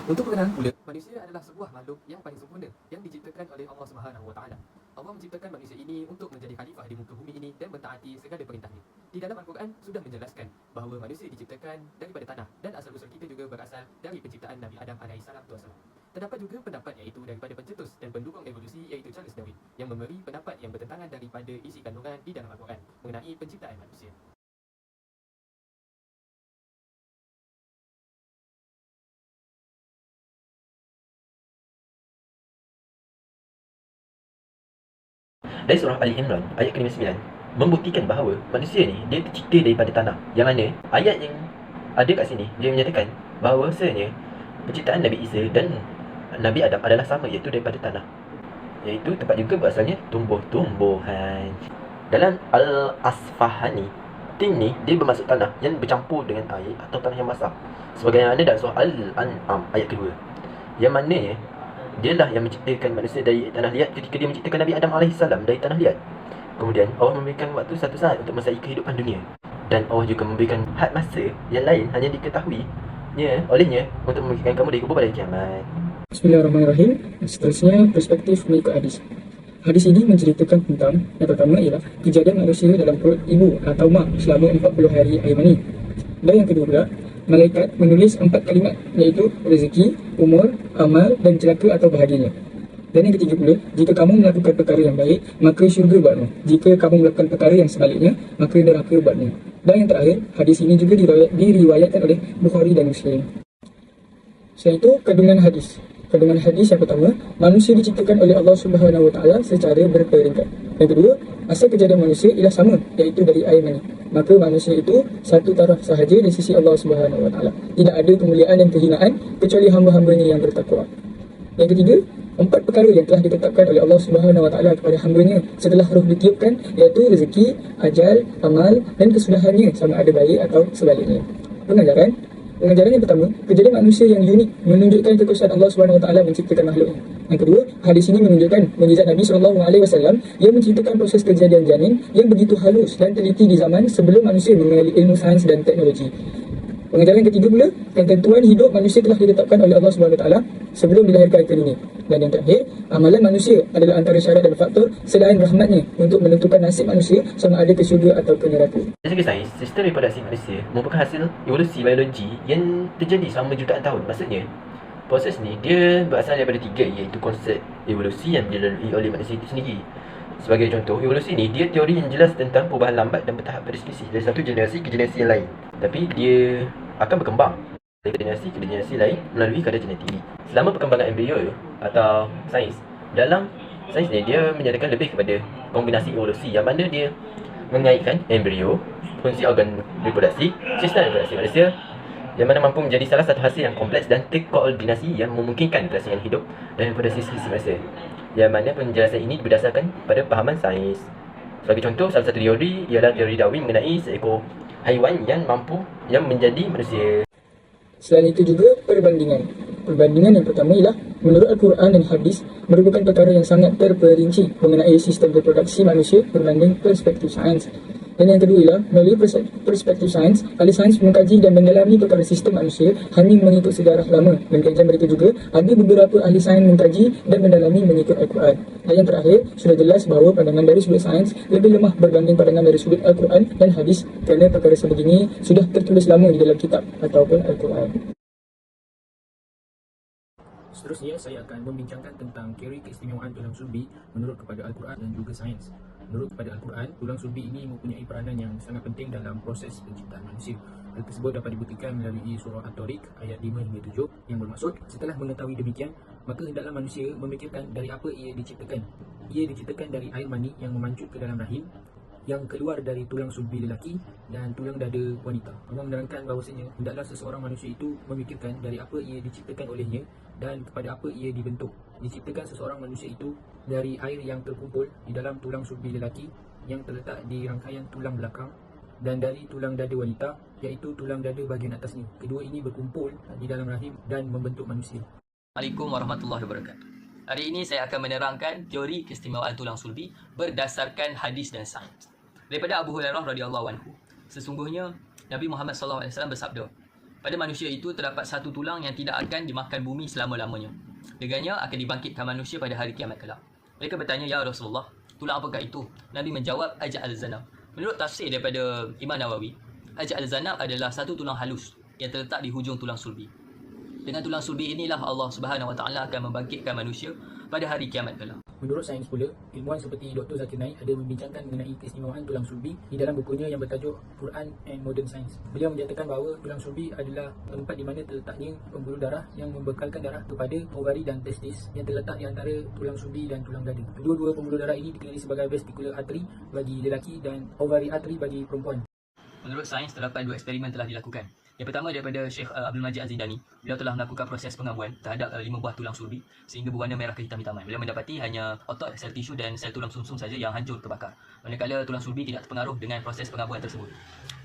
Untuk perkenalan pula, manusia adalah sebuah makhluk yang paling sempurna yang diciptakan oleh Allah Subhanahu Wa Taala. Allah menciptakan manusia ini untuk menjadi khalifah di muka bumi ini dan mentaati segala perintahnya. Di dalam Al-Quran sudah menjelaskan bahawa manusia diciptakan daripada tanah dan asal-usul kita juga berasal dari penciptaan Nabi Adam AS. Terdapat juga pendapat iaitu daripada pencetus dan pendukung evolusi iaitu Charles Darwin yang memberi pendapat yang bertentangan daripada isi kandungan di dalam Al-Quran mengenai penciptaan manusia. Dari surah Ali Imran ayat ke-59 membuktikan bahawa manusia ni dia tercipta daripada tanah. Yang mana ayat yang ada kat sini dia menyatakan bahawasanya penciptaan Nabi Isa dan Nabi Adam adalah sama, iaitu daripada tanah. Iaitu tempat juga berasalnya tumbuh-tumbuhan. Dalam Al-Asfahani, tin ni dia bermaksud tanah yang bercampur dengan air atau tanah yang basah. Sebagaimana dalam surah Al-An'am ayat kedua. Yang mananya dialah yang menciptakan manusia dari tanah liat ketika dia menciptakan Nabi Adam AS dari tanah liat. Kemudian Allah memberikan waktu satu saat untuk masa kehidupan dunia. Dan Allah juga memberikan had masa yang lain hanya diketahuinya olehnya untuk memberikan kamu dari kubur pada kiamat. Bismillahirrahmanirrahim. Seterusnya perspektif mengikut hadis. Hadis ini menceritakan tentang yang pertama ialah kejadian manusia dalam perut ibu atau mak selama 40 hari air mani. Dan yang kedua pula, malaikat menulis 4 kalimat iaitu rezeki, umur, amal dan celaka atau bahagianya. Dan yang ketiga pula, jika kamu melakukan perkara yang baik, maka syurga buatmu. Jika kamu melakukan perkara yang sebaliknya, maka neraka buatmu. Dan yang terakhir, hadis ini juga diriwayatkan oleh Bukhari dan Muslim. Selain itu, kandungan hadis. Kandungan hadis yang pertama, manusia diciptakan oleh Allah Subhanahu Wa Taala secara berperingkat. Yang kedua, asal kejadian manusia ialah sama, iaitu dari air mani. Maka manusia itu satu taraf sahaja di sisi Allah Subhanahu Wa Taala. Tidak ada kemuliaan dan kehinaan kecuali hamba-hambanya yang bertakwa. Yang ketiga, 4 perkara yang telah ditetapkan oleh Allah Subhanahu Wa Taala kepada hamba-Nya setelah roh ditiupkan, iaitu rezeki, ajal, amal dan kesudahannya sama ada baik atau sebaliknya. Pengajaran yang pertama, kejadian manusia yang unik menunjukkan kekuasaan Allah Subhanahu Wa Taala menciptakan makhluknya. Yang kedua, hadis ini menunjukkan mukjizat Nabi SAW yang menceritakan proses kejadian janin yang begitu halus dan teliti di zaman sebelum manusia mengenali ilmu sains dan teknologi. Pengajaran ketiga pula, ketentuan hidup manusia telah ditetapkan oleh Allah Subhanahu Wa Taala sebelum dilahirkan ke dunia. Dan yang terakhir, amalan manusia adalah antara syarat dan faktor selain rahmatnya untuk menentukan nasib manusia sama ada ke syurga atau ke neraka. Dari segi sains, sistem reproduksi manusia merupakan hasil evolusi biologi yang terjadi selama jutaan tahun. Maksudnya, proses ni dia berasal daripada 3, iaitu konsep evolusi yang dilalui oleh manusia itu sendiri. Sebagai contoh, evolusi ni dia teori yang jelas tentang perubahan lambat dan bertahap pada spesies dari satu generasi ke generasi yang lain. Tapi dia akan berkembang dari generasi ke generasi lain melalui kadar genetik. Selama perkembangan embrio atau sains, dalam sains ni dia menyatakan lebih kepada kombinasi evolusi yang mana dia mengaitkan embrio, fungsi organ reproduksi, sistem reproduksi manusia yang mana mampu menjadi salah satu hasil yang kompleks dan terkoordinasi yang memungkinkan kelangsungan hidup dan reproduksi spesies manusia. Yang mana penjelasan ini berdasarkan pada pahaman sains. Sebagai contoh, salah satu teori ialah teori Darwin mengenai seekor haiwan yang menjadi manusia. Selain itu juga perbandingan. Perbandingan yang pertama ialah menurut Al-Quran dan hadis merupakan perkara yang sangat terperinci mengenai sistem reproduksi manusia berbanding perspektif sains. Dan yang kedua ialah melalui perspektif sains, ahli sains mengkaji dan mendalami perkara sistem manusia hanya mengikut sejarah lama. Dan kajian mereka juga ada beberapa ahli sains mengkaji dan mendalami mengikut Al-Quran. Dan yang terakhir, sudah jelas bahawa pandangan dari sudut sains lebih lemah berbanding pandangan dari sudut Al-Quran dan hadis kerana perkara sebegini sudah tertulis lama di dalam kitab ataupun Al-Quran. Seterusnya, saya akan membincangkan tentang teori keistimewaan tulang sulbi menurut kepada Al-Quran dan juga sains. Menurut kepada Al-Quran, tulang sulbi ini mempunyai peranan yang sangat penting dalam proses penciptaan manusia. Hal tersebut dapat dibuktikan melalui surah At-Tariq ayat 5 hingga 7 yang bermaksud, setelah mengetahui demikian, maka hendaklah manusia memikirkan dari apa ia diciptakan. Ia diciptakan dari air mani yang memancut ke dalam rahim, yang keluar dari tulang sulbi lelaki dan tulang dada wanita. Allah menerangkan bahawasanya hendaklah seseorang manusia itu memikirkan dari apa ia diciptakan olehnya dan kepada apa ia dibentuk. Diciptakan seseorang manusia itu dari air yang terkumpul di dalam tulang sulbi lelaki yang terletak di rangkaian tulang belakang dan dari tulang dada wanita, iaitu tulang dada bahagian atasnya. Kedua ini berkumpul di dalam rahim dan membentuk manusia. Assalamualaikum warahmatullahi wabarakatuh. Hari ini saya akan menerangkan teori keistimewaan tulang sulbi berdasarkan hadis dan sains. Daripada Abu Hurairah radhiyallahu anhu, sesungguhnya Nabi Muhammad SAW bersabda, Pada manusia itu terdapat satu tulang yang tidak akan dimakan bumi selama-lamanya. Dengannya akan dibangkitkan manusia pada hari kiamat kelak. Mereka bertanya, "Ya Rasulullah, tulang apakah itu?" Nabi menjawab, "Ajak al-zanab." Menurut tafsir daripada Imam Nawawi, ajak al-zanab adalah satu tulang halus yang terletak di hujung tulang sulbi. Dengan tulang sulbi inilah Allah Subhanahu Wa Taala akan membangkitkan manusia pada hari kiamat kelak. Menurut sains pula, ilmuwan seperti Dr. Zakir Naik ada membincangkan mengenai keistimewaan tulang sulbi di dalam bukunya yang bertajuk Quran and Modern Science. Beliau menyatakan bahawa tulang sulbi adalah tempat di mana terletaknya pembuluh darah yang membekalkan darah kepada ovari dan testis yang terletak di antara tulang sulbi dan tulang dada. Kedua-dua pembuluh darah ini dikenali sebagai vesicular artery bagi lelaki dan ovary artery bagi perempuan. Menurut sains, terdapat 2 eksperimen telah dilakukan. Yang pertama daripada Syekh Abdul Majid Az-Zindani. Beliau telah melakukan proses pengabuan terhadap 5 buah tulang sulbi sehingga berwarna merah kehitam-hitaman. Beliau mendapati hanya otot, sel tisu dan sel tulang sumsum saja yang hancur terbakar, manakala tulang sulbi tidak terpengaruh dengan proses pengabuan tersebut.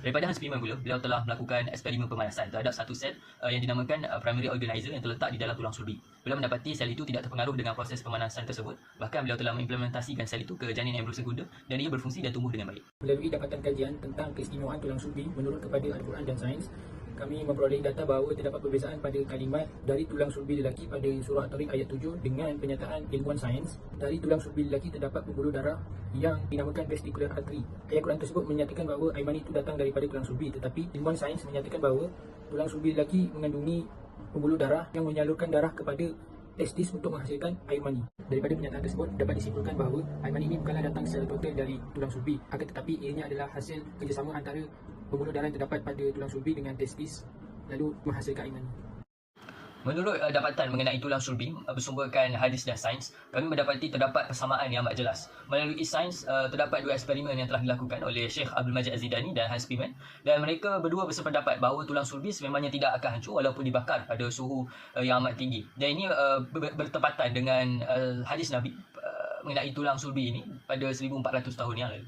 Daripada Hans Spearman pula, beliau telah melakukan eksperimen pemanasan terhadap satu sel yang dinamakan primary organizer yang terletak di dalam tulang sulbi. Beliau mendapati sel itu tidak terpengaruh dengan proses pemanasan tersebut. Bahkan beliau telah mengimplementasikan sel itu ke janin embrio sekunder dan ia berfungsi dan tumbuh dengan baik. Melalui dapatan kajian tentang keistimewaan tulang sulbi menurut kepada Al-Quran dan sains, kami memperoleh data bahawa terdapat perbezaan pada kalimat dari tulang sulbi lelaki pada surah At-Tariq ayat 7 dengan penyataan ilmuwan sains. Dari tulang sulbi lelaki terdapat pembuluh darah yang dinamakan vesicular artery. Ayat Quran tersebut menyatakan bahawa air mani itu datang daripada tulang sulbi, tetapi ilmuwan sains menyatakan bahawa tulang sulbi lelaki mengandungi pembuluh darah yang menyalurkan darah kepada testis untuk menghasilkan air mani. Daripada pernyataan tersebut dapat disimpulkan bahawa air mani ini bukanlah datang secara total dari tulang sulbi, akan tetapi ianya adalah hasil kerjasama antara pembuluh darah yang terdapat pada tulang sulbi dengan testis lalu menghasilkan air mani. Menurut dapatan mengenai tulang sulbi bersumberkan hadis dan sains, kami mendapati terdapat persamaan yang amat jelas. Melalui sains, terdapat 2 eksperimen yang telah dilakukan oleh Syekh Abdul Majid Az-Zindani dan Hans Spearman, dan mereka berdua bersependapat bahawa tulang sulbi sememangnya tidak akan hancur walaupun dibakar pada suhu yang amat tinggi. Dan ini bertepatan dengan hadis Nabi mengenai tulang sulbi ini pada 1400 tahun yang lalu.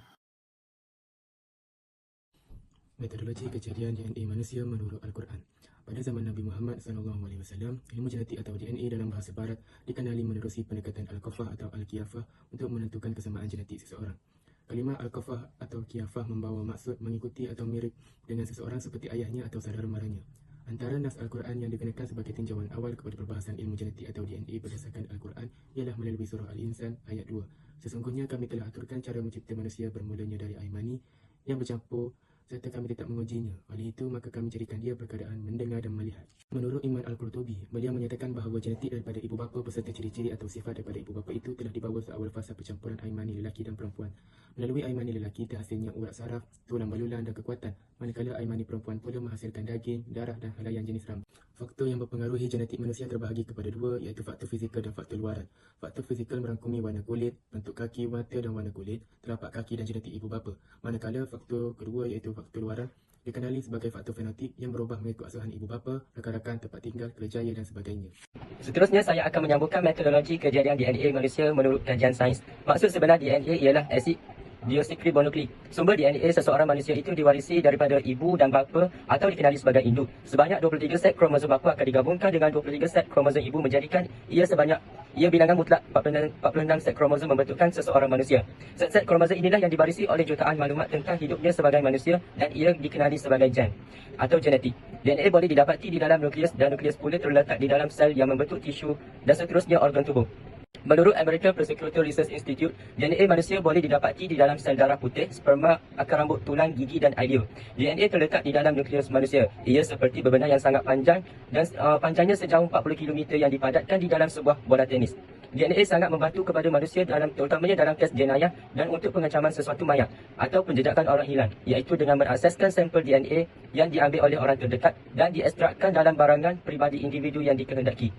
Metodologi kejadian DNA manusia menurut Al-Quran. Pada zaman Nabi Muhammad SAW, ilmu genetik atau DNA dalam bahasa barat dikenali menerusi pendekatan Al-Qafah atau Al-Qiyafah untuk menentukan kesamaan genetik seseorang. Kalimah Al-Qafah atau Qiyafah membawa maksud mengikuti atau mirip dengan seseorang seperti ayahnya atau saudara maranya. Antara nas Al-Quran yang dikenakan sebagai tinjauan awal kepada perbahasan ilmu genetik atau DNA berdasarkan Al-Quran ialah melalui surah Al-Insan ayat 2. Sesungguhnya kami telah aturkan cara mencipta manusia bermulanya dari air mani yang bercampur serta kami tetap mengujinya. Oleh itu, maka kami jadikan dia berkeadaan mendengar dan melihat. Menurut Imam Al-Qurtubi, beliau menyatakan bahawa genetik daripada ibu bapa beserta ciri-ciri atau sifat daripada ibu bapa itu telah dibawa seawal fasa percampuran air mani lelaki dan perempuan. Melalui air mani lelaki terhasilnya urat saraf, tulang balulan dan kekuatan, manakala air mani perempuan pula menghasilkan daging, darah dan helaian jenis rambut. Faktor yang mempengaruhi genetik manusia terbahagi kepada 2, iaitu faktor fizikal dan faktor luaran. Faktor fizikal merangkumi warna kulit, bentuk kaki, mata dan warna kulit, telapak kaki dan genetik ibu bapa. Manakala faktor kedua iaitu faktor luaran dikenali sebagai faktor fenotip yang berubah mengikut asuhan ibu bapa, rakan-rakan, tempat tinggal, kerjaya dan sebagainya. Seterusnya saya akan menyambungkan metodologi kejadian DNA manusia menurut kajian sains. Maksud sebenar DNA ialah asid deoksiribonukleik. Sumber DNA seseorang manusia itu diwarisi daripada ibu dan bapa atau dikenali sebagai induk. Sebanyak 23 set kromosom bapa akan digabungkan dengan 23 set kromosom ibu menjadikan ia bilangan mutlak 46 set kromosom membentukkan seseorang manusia. Set-set kromosom inilah yang diwarisi oleh jutaan maklumat tentang hidupnya sebagai manusia dan ia dikenali sebagai gen atau genetik. DNA boleh didapati di dalam nukleus dan nukleus pula terletak di dalam sel yang membentuk tisu dan seterusnya organ tubuh. Menurut American Prosecutor Research Institute, DNA manusia boleh didapati di dalam sel darah putih, sperma, akar rambut, tulang, gigi dan ideo. DNA terletak di dalam nukleus manusia. Ia seperti bebenah yang sangat panjang dan panjangnya sejauh 40 km yang dipadatkan di dalam sebuah bola tenis. DNA sangat membantu kepada manusia terutamanya dalam kes jenayah dan untuk pengecaman sesuatu mayat atau penjejakan orang hilang, iaitu dengan mengakseskan sampel DNA yang diambil oleh orang terdekat dan diekstrakkan dalam barangan peribadi individu yang dikehendaki.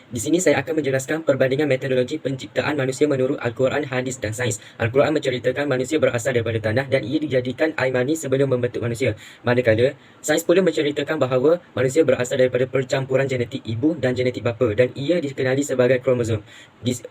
Di sini saya akan menjelaskan perbandingan metodologi penciptaan manusia menurut Al-Quran, hadis dan sains. Al-Quran menceritakan manusia berasal daripada tanah dan ia dijadikan air mani sebelum membentuk manusia. Manakala, sains pula menceritakan bahawa manusia berasal daripada percampuran genetik ibu dan genetik bapa dan ia dikenali sebagai kromosom.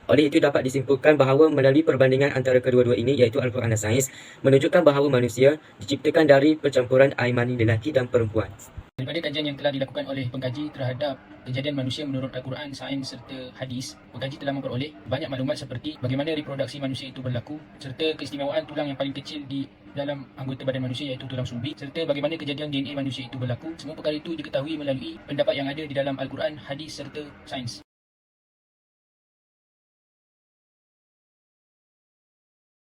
Oleh itu dapat disimpulkan bahawa melalui perbandingan antara kedua-dua ini iaitu Al-Quran dan sains menunjukkan bahawa manusia diciptakan dari percampuran air mani lelaki dan perempuan. Daripada kajian yang telah dilakukan oleh pengkaji terhadap kejadian manusia menurut Al-Quran, sains serta hadis, pengkaji telah memperoleh banyak maklumat seperti bagaimana reproduksi manusia itu berlaku serta keistimewaan tulang yang paling kecil di dalam anggota badan manusia iaitu tulang sulbi, serta bagaimana kejadian DNA manusia itu berlaku. Semua perkara itu diketahui melalui pendapat yang ada di dalam Al-Quran, hadis serta sains.